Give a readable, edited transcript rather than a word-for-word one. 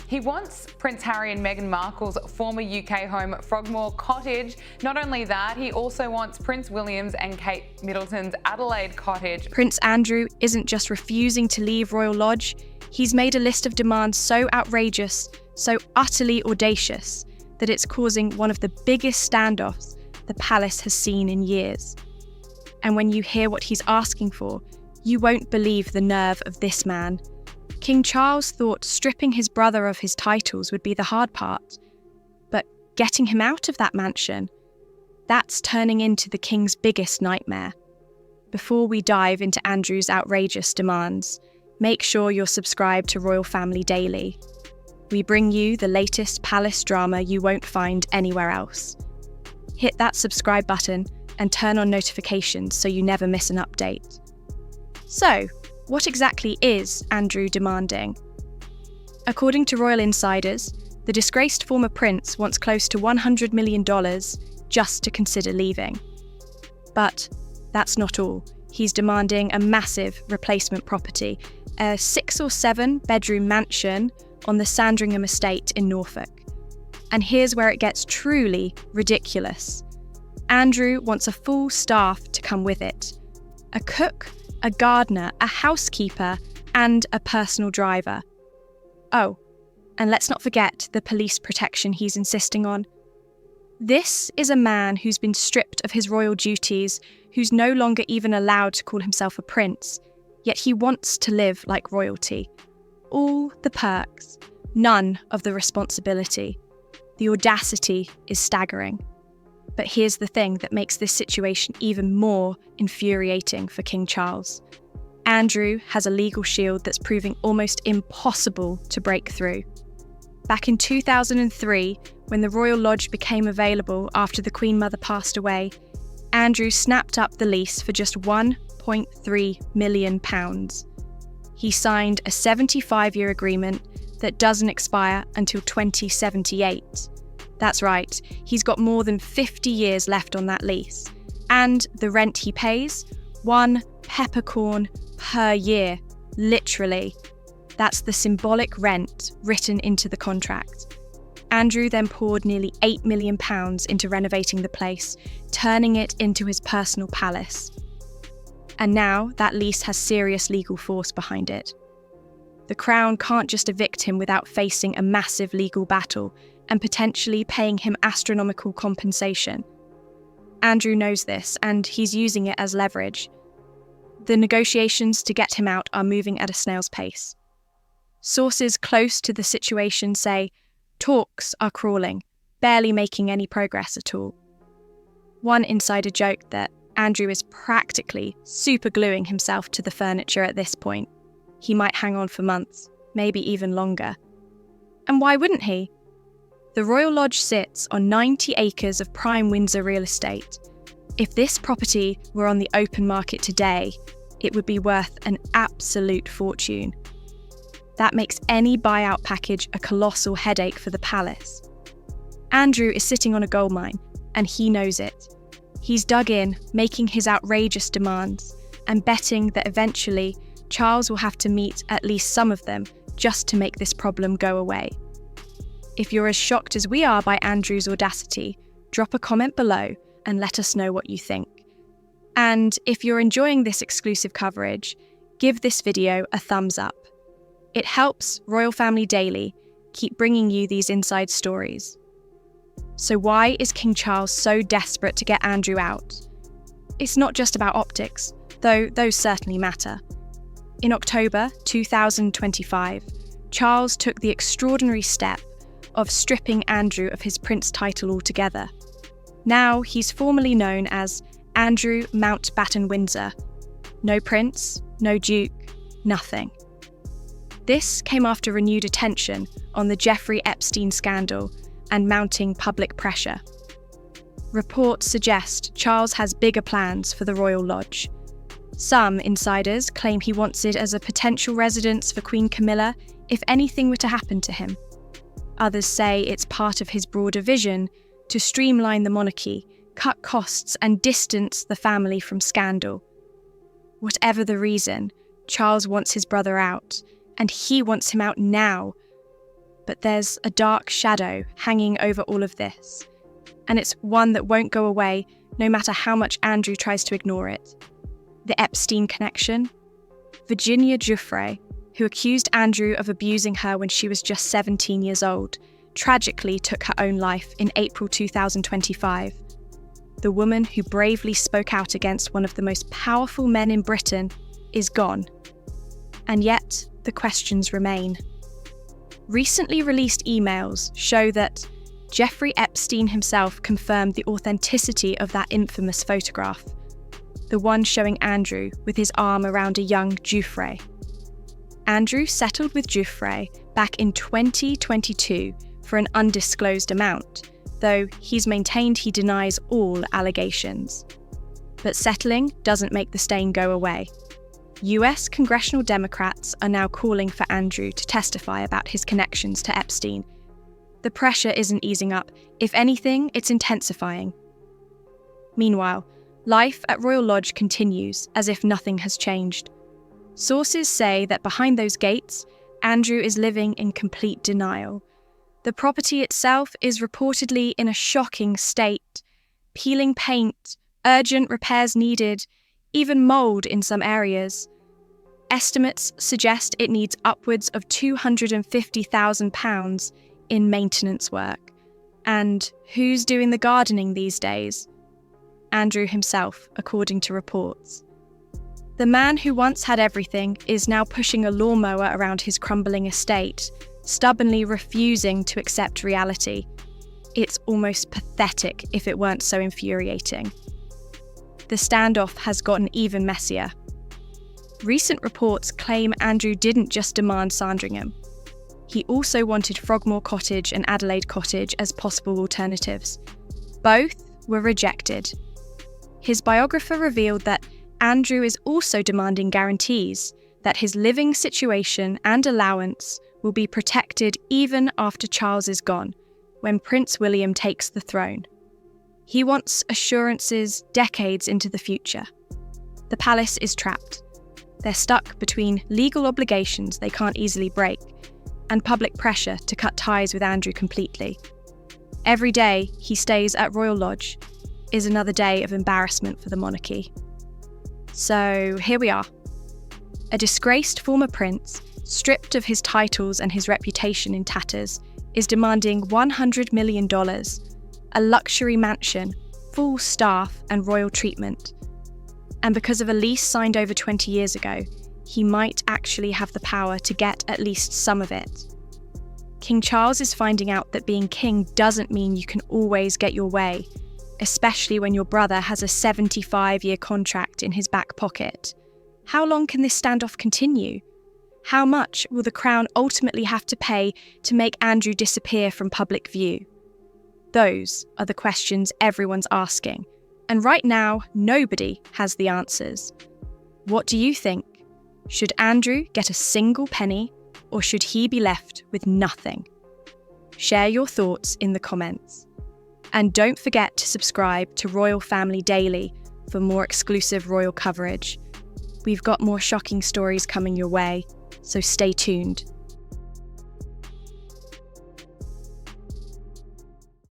He wants Prince Harry and Meghan Markle's former UK home, Frogmore Cottage. Not only that, he also wants Prince William's and Kate Middleton's Adelaide cottage. Prince Andrew isn't just refusing to leave Royal Lodge, he's made a list of demands so outrageous, so utterly audacious, that it's causing one of the biggest standoffs the palace has seen in years. And when you hear what he's asking for, you won't believe the nerve of this man. King Charles thought stripping his brother of his titles would be the hard part. But getting him out of that mansion, that's turning into the king's biggest nightmare. Before we dive into Andrew's outrageous demands, make sure you're subscribed to Royal Family Daily. We bring you the latest palace drama you won't find anywhere else. Hit that subscribe button and turn on notifications so you never miss an update. So, what exactly is Andrew demanding? According to royal insiders, the disgraced former prince wants close to $100 million just to consider leaving. But that's not all. He's demanding a massive replacement property, a 6 or 7 bedroom mansion on the Sandringham estate in Norfolk. And here's where it gets truly ridiculous. Andrew wants a full staff to come with it. A cook, a gardener, a housekeeper, and a personal driver. Oh, and let's not forget the police protection he's insisting on. This is a man who's been stripped of his royal duties, who's no longer even allowed to call himself a prince, yet he wants to live like royalty. All the perks, none of the responsibility. The audacity is staggering. But here's the thing that makes this situation even more infuriating for King Charles. Andrew has a legal shield that's proving almost impossible to break through. Back in 2003, when the Royal Lodge became available after the Queen Mother passed away, Andrew snapped up the lease for just £1.3 million. He signed a 75-year agreement that doesn't expire until 2078. That's right, he's got more than 50 years left on that lease. And the rent he pays? 1 peppercorn per year, literally. That's the symbolic rent written into the contract. Andrew then poured nearly £8 million into renovating the place, turning it into his personal palace. And now that lease has serious legal force behind it. The Crown can't just evict him without facing a massive legal battle and potentially paying him astronomical compensation. Andrew knows this, and he's using it as leverage. The negotiations to get him out are moving at a snail's pace. Sources close to the situation say talks are crawling, barely making any progress at all. One insider joked that Andrew is practically supergluing himself to the furniture at this point. He might hang on for months, maybe even longer. And why wouldn't he? The Royal Lodge sits on 90 acres of prime Windsor real estate. If this property were on the open market today, it would be worth an absolute fortune. That makes any buyout package a colossal headache for the palace. Andrew is sitting on a goldmine, and he knows it. He's dug in, making his outrageous demands, and betting that eventually Charles will have to meet at least some of them just to make this problem go away. If you're as shocked as we are by Andrew's audacity, drop a comment below and let us know what you think. And if you're enjoying this exclusive coverage, give this video a thumbs up. It helps Royal Family Daily keep bringing you these inside stories. So why is King Charles so desperate to get Andrew out? It's not just about optics, though those certainly matter. In October 2025, Charles took the extraordinary step of stripping Andrew of his prince title altogether. Now he's formally known as Andrew Mountbatten Windsor. No prince, no duke, nothing. This came after renewed attention on the Jeffrey Epstein scandal and mounting public pressure. Reports suggest Charles has bigger plans for the Royal Lodge. Some insiders claim he wants it as a potential residence for Queen Camilla if anything were to happen to him. Others say it's part of his broader vision to streamline the monarchy, cut costs, and distance the family from scandal. Whatever the reason, Charles wants his brother out, and he wants him out now. But there's a dark shadow hanging over all of this, and it's one that won't go away no matter how much Andrew tries to ignore it. The Epstein connection. Virginia Giuffre, who accused Andrew of abusing her when she was just 17 years old, tragically took her own life in April 2025. The woman who bravely spoke out against one of the most powerful men in Britain is gone. And yet, the questions remain. Recently released emails show that Jeffrey Epstein himself confirmed the authenticity of that infamous photograph, the one showing Andrew with his arm around a young Giuffre. Andrew settled with Giuffre back in 2022 for an undisclosed amount, though he's maintained he denies all allegations. But settling doesn't make the stain go away. US congressional Democrats are now calling for Andrew to testify about his connections to Epstein. The pressure isn't easing up. If anything, it's intensifying. Meanwhile, life at Royal Lodge continues as if nothing has changed. Sources say that behind those gates, Andrew is living in complete denial. The property itself is reportedly in a shocking state. Peeling paint, urgent repairs needed, even mould in some areas. Estimates suggest it needs upwards of £250,000 in maintenance work. And who's doing the gardening these days? Andrew himself, according to reports. The man who once had everything is now pushing a lawnmower around his crumbling estate, stubbornly refusing to accept reality. It's almost pathetic if it weren't so infuriating. The standoff has gotten even messier. Recent reports claim Andrew didn't just demand Sandringham. He also wanted Frogmore Cottage and Adelaide Cottage as possible alternatives. Both were rejected. His biographer revealed that Andrew is also demanding guarantees that his living situation and allowance will be protected even after Charles is gone, when Prince William takes the throne. He wants assurances decades into the future. The palace is trapped. They're stuck between legal obligations they can't easily break and public pressure to cut ties with Andrew completely. Every day he stays at Royal Lodge is another day of embarrassment for the monarchy. So here we are. A disgraced former prince, stripped of his titles and his reputation in tatters, is demanding $100 million, a luxury mansion, full staff and royal treatment. And because of a lease signed over 20 years ago, he might actually have the power to get at least some of it. King Charles is finding out that being king doesn't mean you can always get your way, especially when your brother has a 75-year contract in his back pocket. How long can this standoff continue? How much will the Crown ultimately have to pay to make Andrew disappear from public view? Those are the questions everyone's asking, and right now, nobody has the answers. What do you think? Should Andrew get a single penny, or should he be left with nothing? Share your thoughts in the comments. And don't forget to subscribe to Royal Family Daily for more exclusive royal coverage. We've got more shocking stories coming your way, so stay tuned.